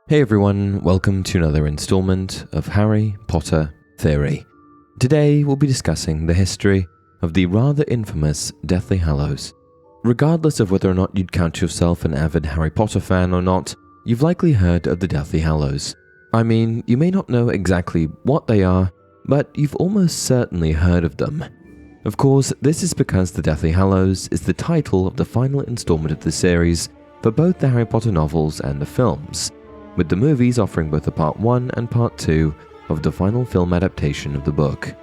Hey everyone, welcome to another installment of Harry Potter Theory. Today we'll be discussing the history of the rather infamous Deathly Hallows. Regardless of whether or not you'd count yourself an avid Harry Potter fan or not, you've likely heard of the Deathly Hallows. I mean, you may not know exactly what they are, but you've almost certainly heard of them. Of course, this is because the Deathly Hallows is the title of the final installment of the series for both the Harry Potter novels and the films, with the movies offering both a Part 1 and Part 2 of the final film adaptation of the book.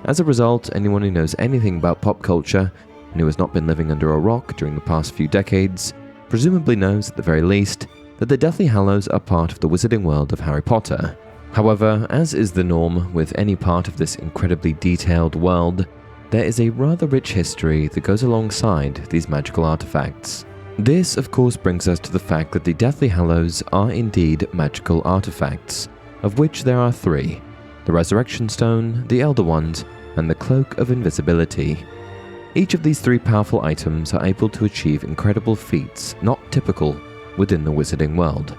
As a result, anyone who knows anything about pop culture and who has not been living under a rock during the past few decades presumably knows at the very least that the Deathly Hallows are part of the wizarding world of Harry Potter. However, as is the norm with any part of this incredibly detailed world, there is a rather rich history that goes alongside these magical artifacts. This, of course, brings us to the fact that the Deathly Hallows are indeed magical artifacts, of which there are three: the Resurrection Stone, the Elder Wand, and the Cloak of Invisibility. Each of these three powerful items are able to achieve incredible feats not typical within the wizarding world.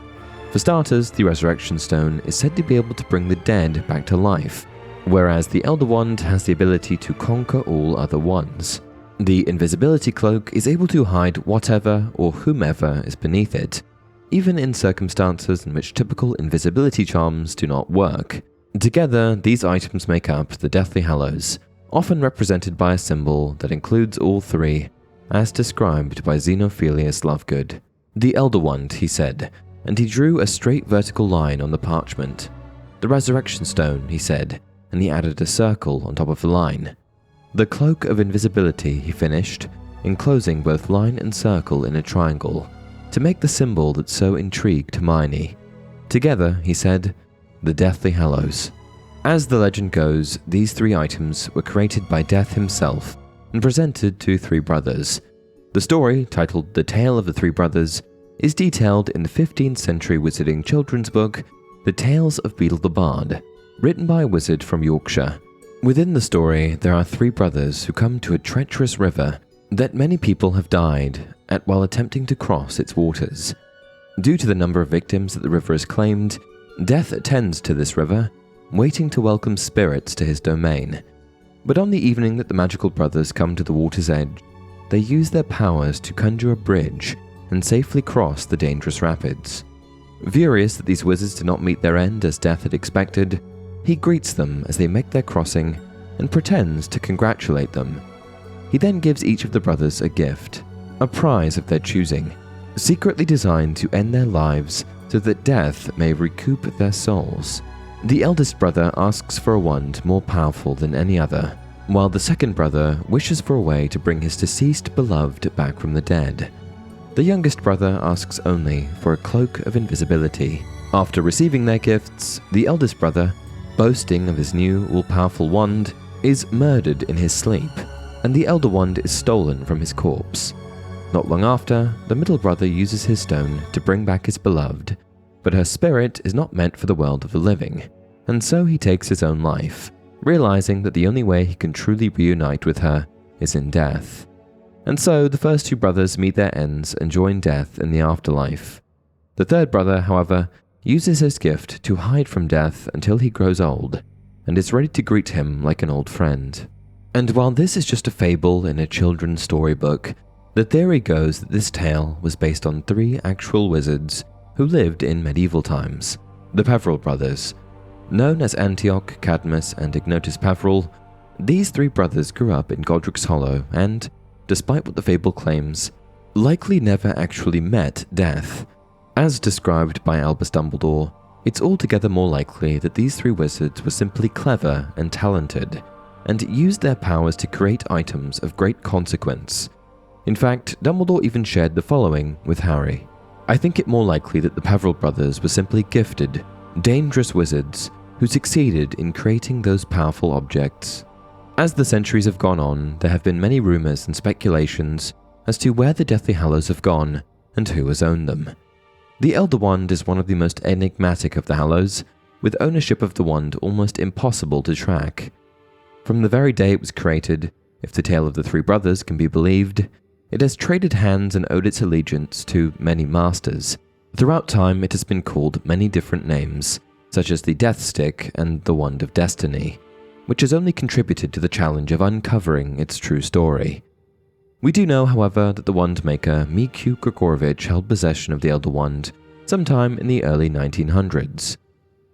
For starters, the Resurrection Stone is said to be able to bring the dead back to life, whereas the Elder Wand has the ability to conquer all other wands. The Invisibility Cloak is able to hide whatever or whomever is beneath it, even in circumstances in which typical invisibility charms do not work. Together, these items make up the Deathly Hallows, often represented by a symbol that includes all three, as described by Xenophilius Lovegood. The Elder Wand, he said, and he drew a straight vertical line on the parchment. The Resurrection Stone, he said, and he added a circle on top of the line. The Cloak of Invisibility, he finished, enclosing both line and circle in a triangle, to make the symbol that so intrigued Hermione. Together, he said, the Deathly Hallows. As the legend goes, these three items were created by Death himself and presented to three brothers. The story, titled The Tale of the Three Brothers, is detailed in the 15th century wizarding children's book, The Tales of Beedle the Bard, written by a wizard from Yorkshire. Within the story, there are three brothers who come to a treacherous river that many people have died at while attempting to cross its waters. Due to the number of victims that the river has claimed, Death attends to this river, waiting to welcome spirits to his domain. But on the evening that the magical brothers come to the water's edge, they use their powers to conjure a bridge and safely cross the dangerous rapids. Furious that these wizards did not meet their end as Death had expected, he greets them as they make their crossing and pretends to congratulate them. He then gives each of the brothers a gift, a prize of their choosing, secretly designed to end their lives so that Death may recoup their souls. The eldest brother asks for a wand more powerful than any other, while the second brother wishes for a way to bring his deceased beloved back from the dead. The youngest brother asks only for a Cloak of Invisibility. After receiving their gifts, the eldest brother, boasting of his new all-powerful wand, is murdered in his sleep, and the Elder Wand is stolen from his corpse. Not long after, the middle brother uses his stone to bring back his beloved, but her spirit is not meant for the world of the living, and so he takes his own life, realizing that the only way he can truly reunite with her is in death. And so the first two brothers meet their ends and join Death in the afterlife. The third brother, however, uses his gift to hide from Death until he grows old, and is ready to greet him like an old friend. And while this is just a fable in a children's storybook, the theory goes that this tale was based on three actual wizards who lived in medieval times, the Peverell brothers. Known as Antioch, Cadmus, and Ignotus Peverell, these three brothers grew up in Godric's Hollow and, despite what the fable claims, likely never actually met Death. As described by Albus Dumbledore, it's altogether more likely that these three wizards were simply clever and talented, and used their powers to create items of great consequence. In fact, Dumbledore even shared the following with Harry. I think it more likely that the Peverell brothers were simply gifted, dangerous wizards who succeeded in creating those powerful objects. As the centuries have gone on, there have been many rumors and speculations as to where the Deathly Hallows have gone and who has owned them. The Elder Wand is one of the most enigmatic of the Hallows, with ownership of the wand almost impossible to track. From the very day it was created, if the tale of the three brothers can be believed, It has traded hands and owed its allegiance to many masters. Throughout time, it has been called many different names, such as the Death Stick and the Wand of Destiny, which has only contributed to the challenge of uncovering its true story. We do know, however, that the wand maker Mikiu Grigorovich held possession of the Elder Wand sometime in the early 1900s.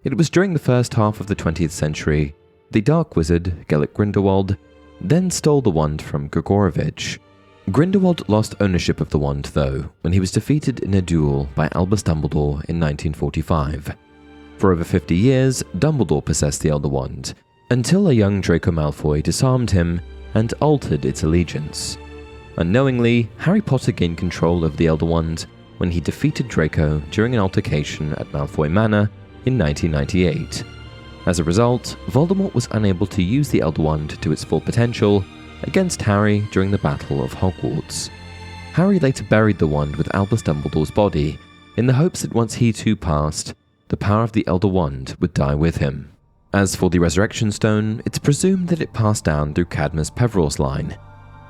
It was during the first half of the 20th century the dark wizard Gellert Grindelwald then stole the wand from Grigorovich. Grindelwald lost ownership of the wand, though, when he was defeated in a duel by Albus Dumbledore in 1945. For over 50 years, Dumbledore possessed the Elder Wand, until a young Draco Malfoy disarmed him and altered its allegiance. Unknowingly, Harry Potter gained control of the Elder Wand when he defeated Draco during an altercation at Malfoy Manor in 1998. As a result, Voldemort was unable to use the Elder Wand to its full potential against Harry during the Battle of Hogwarts. Harry later buried the wand with Albus Dumbledore's body, in the hopes that once he too passed, the power of the Elder Wand would die with him. As for the Resurrection Stone, it's presumed that it passed down through Cadmus Peverell's line.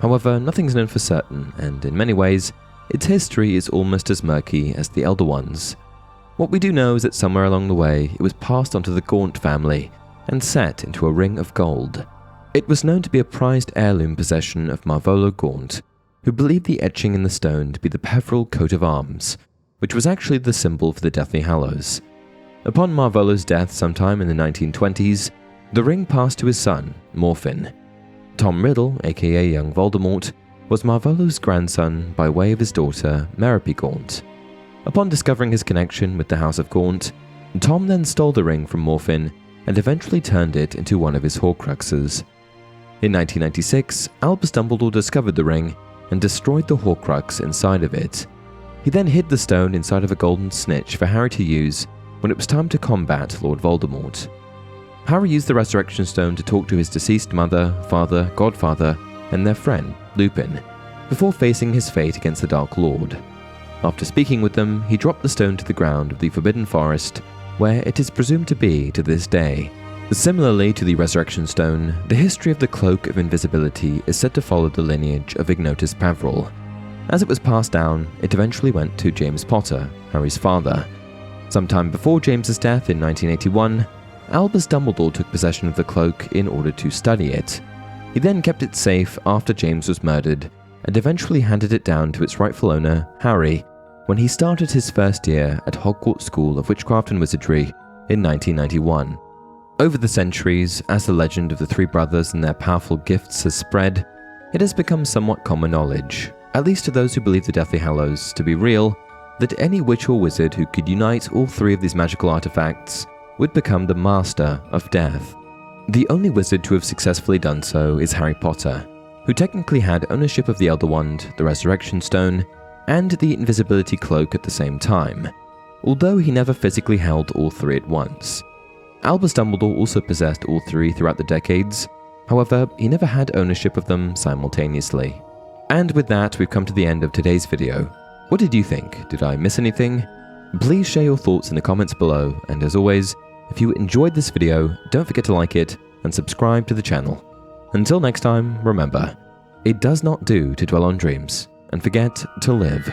However, nothing's known for certain, and in many ways, its history is almost as murky as the Elder Wand's. What we do know is that somewhere along the way, it was passed on to the Gaunt family and set into a ring of gold. It was known to be a prized heirloom possession of Marvolo Gaunt, who believed the etching in the stone to be the Peverell coat of arms, which was actually the symbol for the Deathly Hallows. Upon Marvolo's death sometime in the 1920s, the ring passed to his son, Morfin. Tom Riddle, aka Young Voldemort, was Marvolo's grandson by way of his daughter, Merope Gaunt. Upon discovering his connection with the House of Gaunt, Tom then stole the ring from Morfin and eventually turned it into one of his Horcruxes. In 1996, Albus Dumbledore discovered the ring and destroyed the Horcrux inside of it. He then hid the stone inside of a golden snitch for Harry to use when it was time to combat Lord Voldemort. Harry used the Resurrection Stone to talk to his deceased mother, father, godfather, and their friend, Lupin, before facing his fate against the Dark Lord. After speaking with them, he dropped the stone to the ground of the Forbidden Forest, where it is presumed to be to this day. Similarly to the Resurrection Stone, the history of the Cloak of Invisibility is said to follow the lineage of Ignotus Peverell. As it was passed down, it eventually went to James Potter, Harry's father. Sometime before James's death in 1981, Albus Dumbledore took possession of the cloak in order to study it. He then kept it safe after James was murdered, and eventually handed it down to its rightful owner, Harry, when he started his first year at Hogwarts School of Witchcraft and Wizardry in 1991. Over the centuries, as the legend of the three brothers and their powerful gifts has spread, it has become somewhat common knowledge, at least to those who believe the Deathly Hallows to be real, that any witch or wizard who could unite all three of these magical artifacts would become the Master of Death. The only wizard to have successfully done so is Harry Potter, who technically had ownership of the Elder Wand, the Resurrection Stone, and the Invisibility Cloak at the same time, although he never physically held all three at once. Albus Dumbledore also possessed all three throughout the decades, however, he never had ownership of them simultaneously. And with that, we've come to the end of today's video. What did you think? Did I miss anything? Please share your thoughts in the comments below, and as always, if you enjoyed this video, don't forget to like it and subscribe to the channel. Until next time, remember, it does not do to dwell on dreams and forget to live.